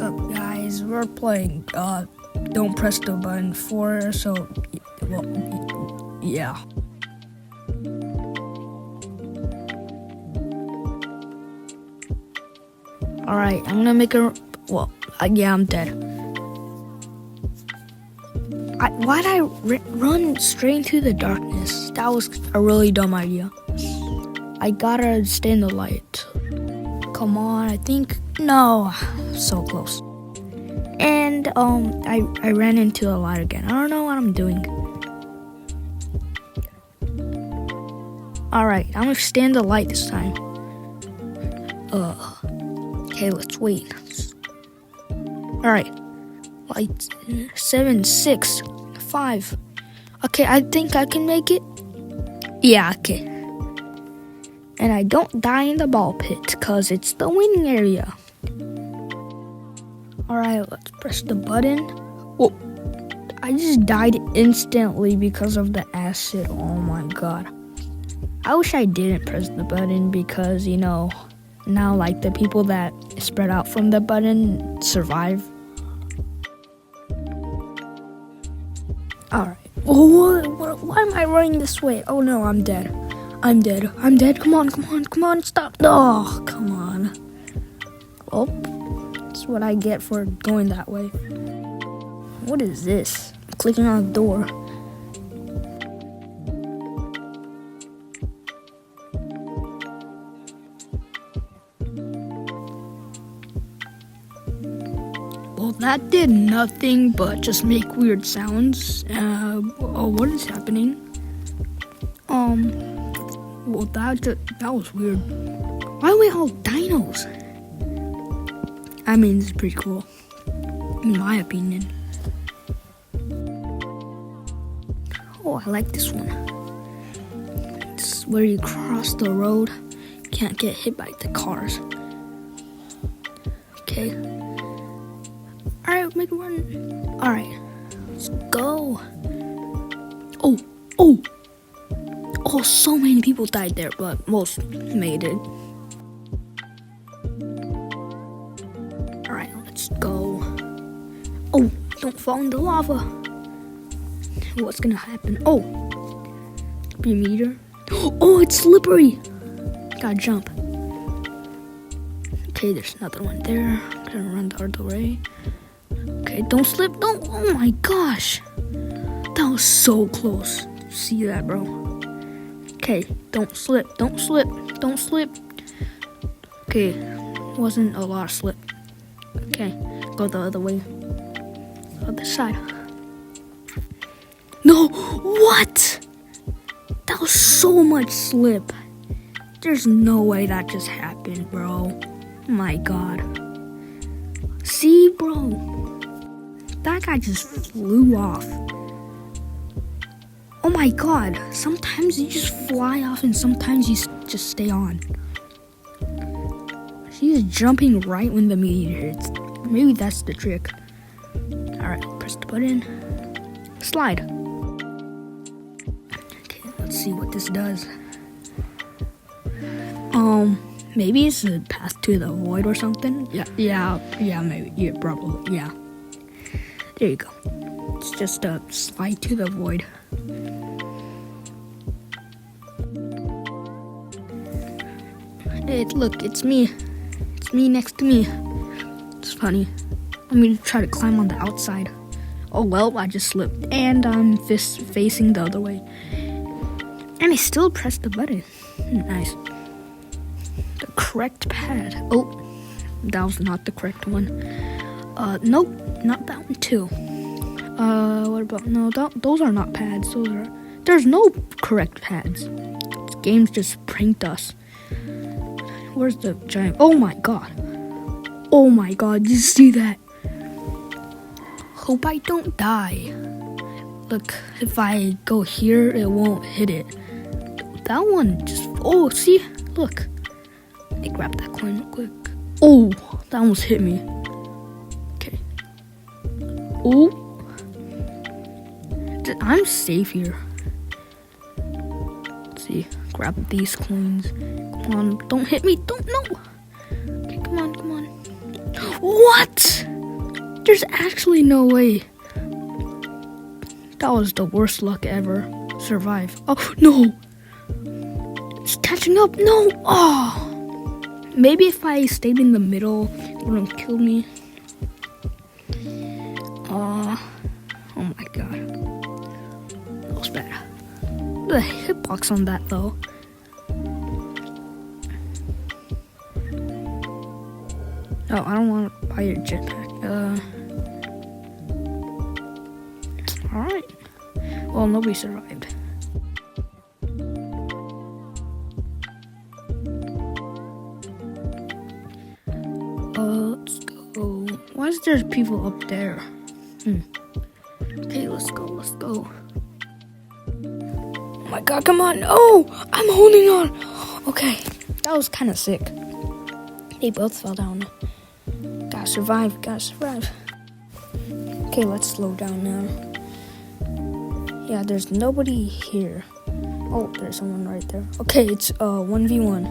up, guys? We're playing Don't Press the Button 4, so, well, yeah. Alright, I'm gonna make a, yeah, I'm dead. Why'd I run straight into the darkness? That was a really dumb idea. I gotta stay in the light. Come on, I think, no, so close. And, I ran into the light again. I don't know what I'm doing. Alright, I'm gonna stay in the light this time. Okay, let's wait. Alright. Light 7, 6, 5. Okay, I think I can make it. Yeah, okay. And I don't die in the ball pit, because it's the winning area. Alright, let's press the button. Whoa. I just died instantly because of the acid. Oh my god. I wish I didn't press the button because, you know, now like the people that spread out from the button survive. Alright. Oh, why am I running this way? Oh no, I'm dead. I'm dead. Come on, stop. Oh, come on. Oh, that's what I get for going that way. What is this? I'm clicking on the door. Well, that did nothing but just make weird sounds. What is happening? Well, that was weird. Why are we all dinos? I mean, it's pretty cool, in my opinion. Oh, I like this one. It's where you cross the road, you can't get hit by the cars. Okay. Alright, make a run. Alright, let's go. Oh, so many people died there, but most made it. Alright, let's go. Oh, don't fall in the lava. What's gonna happen? Oh, be a meter. Oh, it's slippery. Gotta jump. Okay, there's another one there. I'm gonna run the other way. Okay, don't slip. Don't. Oh my gosh. That was so close. See that, bro? Okay, don't slip. Okay, wasn't a lot of slip. Okay, go the other way. Other side. No, what? That was so much slip. There's no way that just happened, bro. My god. See, bro? That guy just flew off. Oh my god, sometimes you just fly off and sometimes you just stay on. She's jumping right when the meteor hits. Maybe that's the trick. Alright, press the button. Slide. Okay, let's see what this does. Maybe it's a path to the void or something. Yeah, maybe. Yeah, probably. Yeah. There you go. It's just a slide to the void. Hey, look, it's me. It's me next to me. It's funny. I'm gonna try to climb on the outside. Oh well, I just slipped. And I'm facing the other way. And I still pressed the button. Nice. The correct pad. Oh, that was not the correct one. Nope, not that one too. What about, no, those are not pads. There's no correct pads. This game's just pranked us. Where's the giant? Oh my god, did you see that? Hope I don't die. Look, if I go here, it won't hit it. That one just, oh, see, look. Let me grab that coin real quick. Oh, that almost hit me. Okay. Oh, I'm safe here. Let's see, grab these coins. Come on, don't hit me, don't, no. Okay, come on. What? There's actually no way. That was the worst luck ever. Survive. Oh, no. It's catching up. No. Oh. Maybe if I stayed in the middle, it wouldn't kill me. Oh my god. That was bad. The hitbox on that though. Oh, I don't want to buy your jetpack. Alright. Well, nobody survived. Let's go. Why is there people up there? Okay, let's go. Oh my god, come on. Oh, I'm holding on. Okay, that was kind of sick. They both fell down. Gotta survive. Okay, let's slow down now. Yeah, there's nobody here. Oh, there's someone right there. Okay, it's 1v1.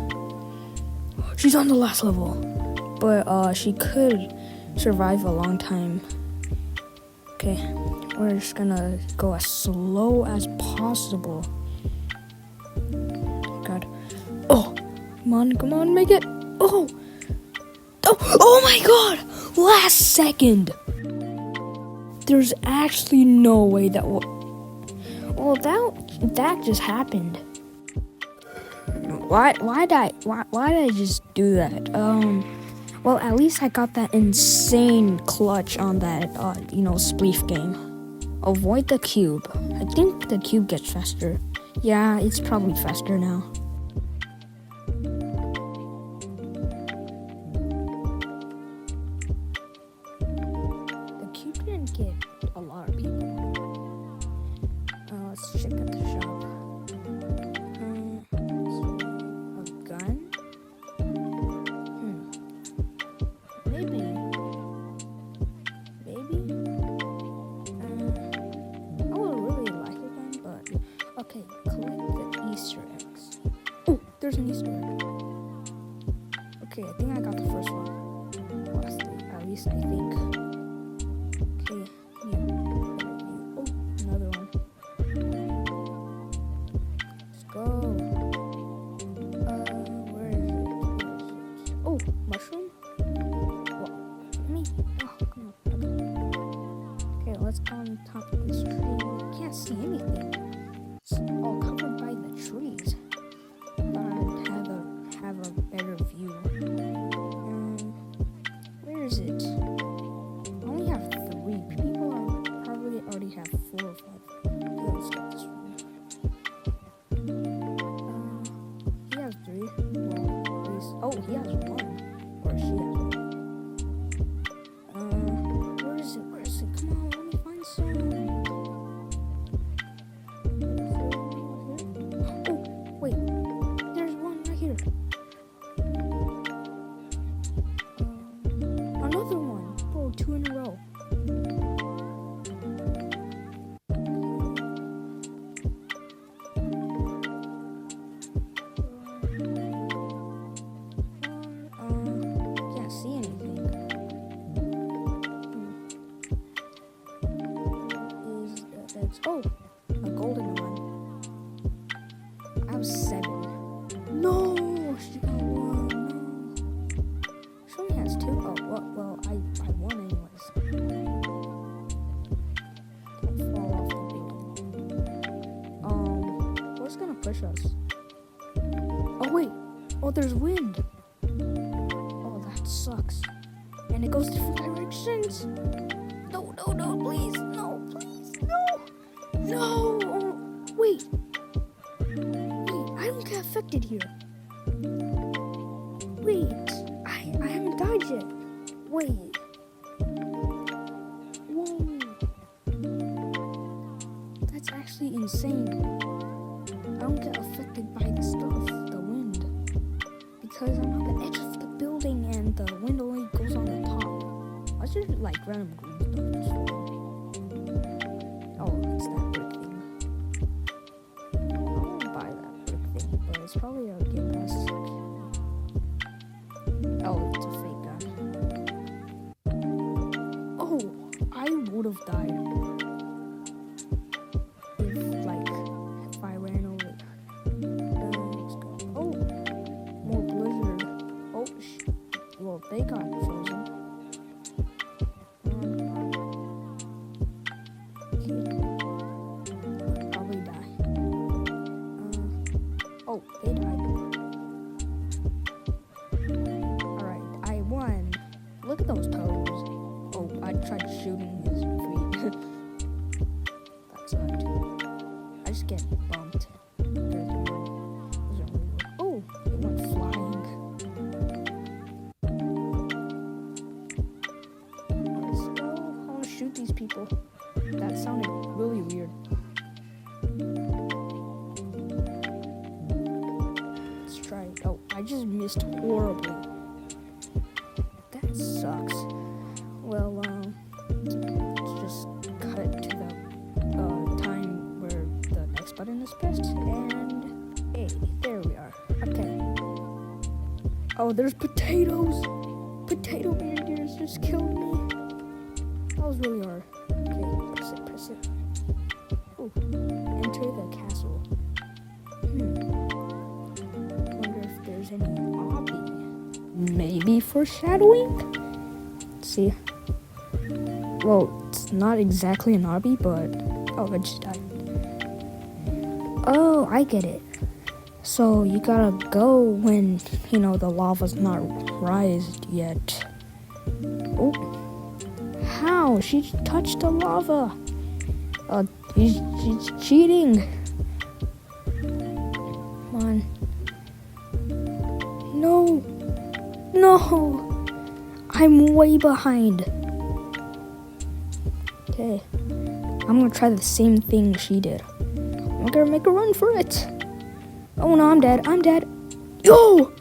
She's on the last level. But she could survive a long time. Okay, we're just gonna go as slow as possible. God. Oh, come on, make it. Oh my god! Last second! There's actually no way that will... Well, that just happened. Why did I just do that? Well, at least I got that insane clutch on that, spleef game. Avoid the cube. I think the cube gets faster. Yeah, it's probably faster now. The cube didn't get a lot of people. Let's check out the shop. A gun? Maybe. I would really like a gun, but okay, collect the Easter eggs. Oh, there's an Easter egg. Okay, I think I got the first one. At least I think. Okay, yeah. Oh, another one. Let's go. Where is it? Oh, mushroom? Come on. Okay, let's go on top of this tree. Can't see anything. It's all covered by the trees. Thought I'd have a better view. Where is it? I only have 3. People probably already have 4 or 5. Okay, let's get this one. He has 3. Well, at least. Oh, he has 1. Or she has 1. Where is it? Come on, let me find some. Oh, wait. There's one right here. Another one. Bro, 2 in a row. Can't see anything. Oh, a golden one. I have 7. No, she got 1. No. She only has 2. Oh, well, I won anyways. Don't fall off the building. What's gonna push us? Oh wait. Oh, there's wind. Oh, that sucks. And it goes different directions. No, please, no, please, no. No! Wait, I don't get affected here. Wait, I haven't died yet. Wait. Whoa. That's actually insane. I don't get affected by the stuff, the wind. Because I'm on the edge of the building and the wind only goes on the top. I should like random green stuff just falling. Oh, it's that brick thing. I want to buy that brick thing, but it's probably a Game Pass. Oh, it's a fake gun. Oh, I would have died if I ran over it. Let's go. Oh, more blizzard. Oh, well, they got frozen. Probably die. Oh, they died. Alright, I won. Look at those toes. Oh, I tried shooting his feet. That sucked. I just get bumped. Oh, it went flying. Let's go. I want to shoot these people. That sounded really weird. Let's try it. Oh, I just missed horribly. That sucks. Well, let's just cut it to the time where the next button is pressed, and hey, there we are. Okay. Oh, there's potatoes! Potato reindeers just killed me. That was really hard. Okay, press it. Oh, enter the castle. Wonder if there's any obby. Maybe foreshadowing? Let's see. Well, it's not exactly an obby, but... Oh, I just died. Oh, I get it. So, you gotta go when, the lava's not rised yet. Oh. How? She touched the lava. She's cheating. Come on. No. I'm way behind. Okay. I'm gonna try the same thing she did. I'm gonna make a run for it. Oh no, I'm dead. Yo!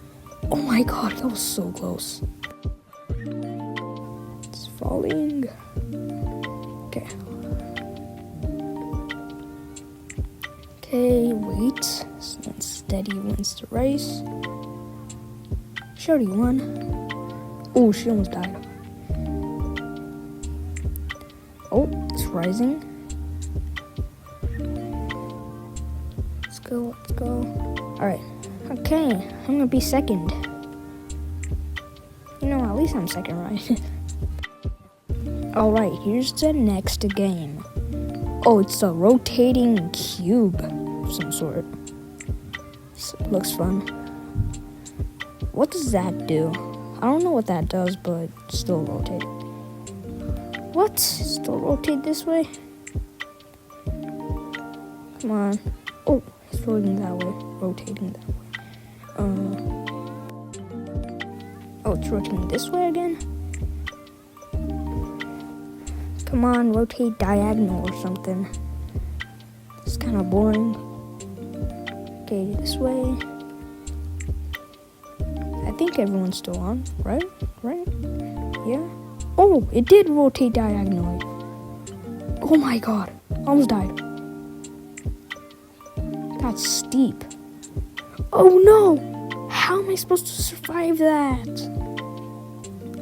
Oh my god, that was so close. It's falling. Okay. Okay, wait. Steady wins the race. She already won. Oh, she almost died. Oh, it's rising. Let's go. Alright. Okay, I'm gonna be second. At least I'm second, right? Alright, here's the next game. Oh, it's a rotating cube of some sort. Looks fun. What does that do? I don't know what that does, but still rotate. What? Still rotate this way? Come on. Oh, it's rotating that way. Oh, it's rotating this way again? Come on, rotate diagonal or something. It's kind of boring. Okay, this way. I think everyone's still on, right? Yeah. Oh, it did rotate diagonally. Oh my god, almost died. That's steep. Oh no! How am I supposed to survive that?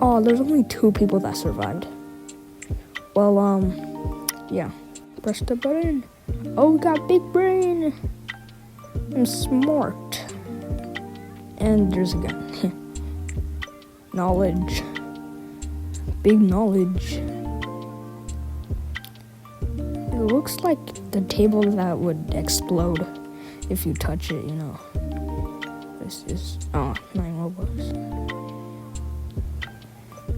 Oh, there's only 2 people that survived. Well, yeah. Press the button. Oh, we got big brain. I'm smart. And there's a gun. Knowledge. Big knowledge. It looks like the table that would explode if you touch it, This is 9 Robux.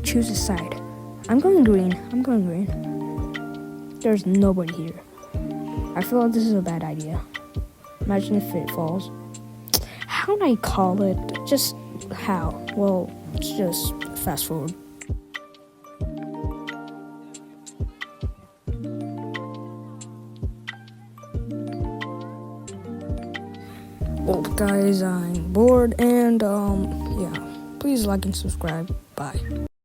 Choose a side. I'm going green. There's nobody here. I feel like this is a bad idea. Imagine if it falls. How do I call it? Just how? Well, let's just fast forward. Well, guys, I'm bored and, yeah. Please like and subscribe. Bye.